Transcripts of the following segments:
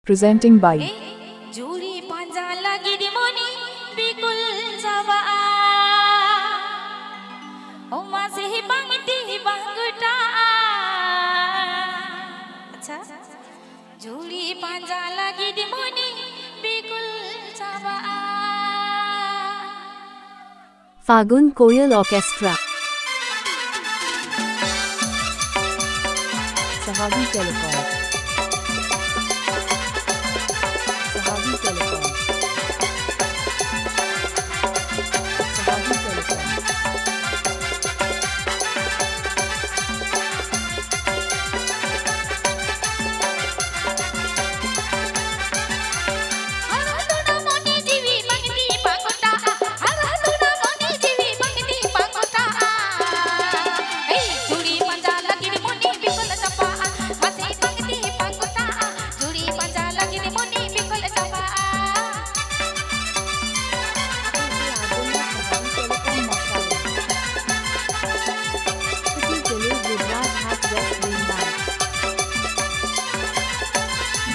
Presenting by Juri panjang lagi di moni bikul jawa. Oh masih bangiti bangguta. Acha. Juri panjang lagi di moni bikul jawa. Fagun Koyal Orchestra. Sahagi Telecom. Sahagi Telecom. Sahagi Telecom.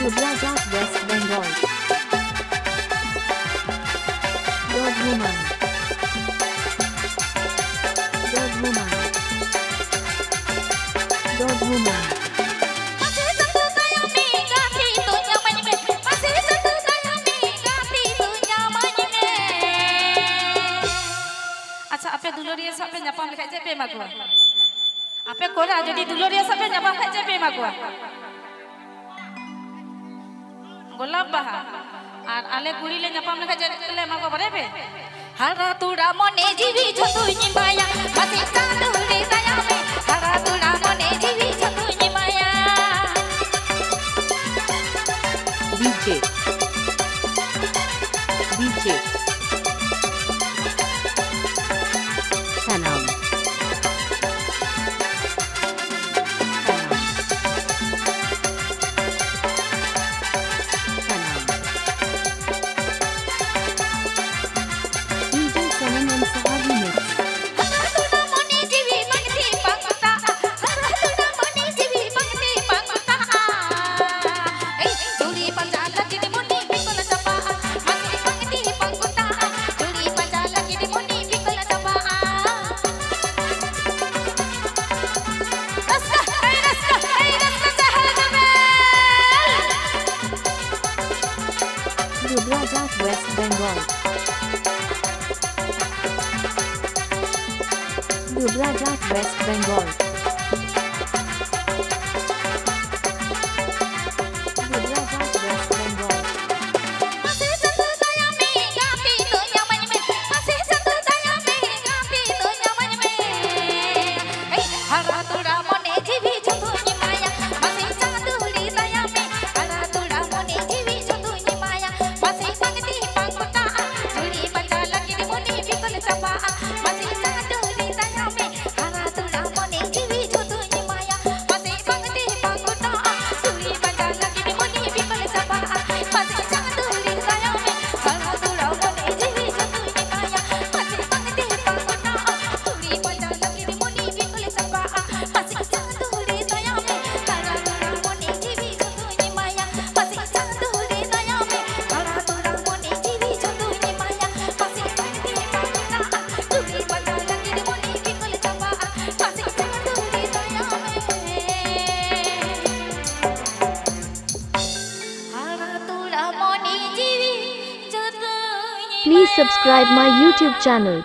Gujarat, West Bengal. God Woman. God Woman. God Woman. Masih satu saya mega itu nyamannya. Masih satu saya mega itu nyamannya. Acha apa dulu dia sampai nyapa mereka je pe magua. Apa kora jadi dulu dia sampai nyapa mereka je pe magua. Golap baha আর আলে গুড়িলে নাপাম লেখা জেলে মাগো বরেবে হারা তুড়া মনে GB যতুই মায়া মাসে চাঁদুরে দয়ামে হারা তুড়া মনে জিবি যতুই মায়া DJ. DJ. Sanam. Gujarat, West Bengal. Gujarat, West Bengal. Gujarat, West Bengal. masih satu saya mega itu nyamannya masih satu saya mega itu nyamannya hara tuড়া মনে জিবি যতুই মায়া masih চাঁদুরে দয়ামে hara tuড়া মনে জিবি যতুই মায়া masih bangti bangkuta juri panjang lagi di moni bikul jawa masih চাঁদুরে দয়ামে hara tuড়া মনে GB যতুই মায়া masih bangti bangkuta juri panjang lagi di moni bikul jawa masih চাঁদুরে দয়ামে hara tuড়া মনে GB যতুই মায়া masih bangti bangkuta juri panjang lagi di moni bikul jawa masih চাঁদুরে দয়ামে hara tuড়া মনে GB যতুই মায়া masih চাঁদুরে দয়ামে hara tuড়া মনে GB যতুই মায়া masih bangti bangkuta juri panjang lagi di moni bikul jawa masih চাঁদুরে দয়ামে hara tuড়া মনে GB যতুই Please subscribe my YouTube channel.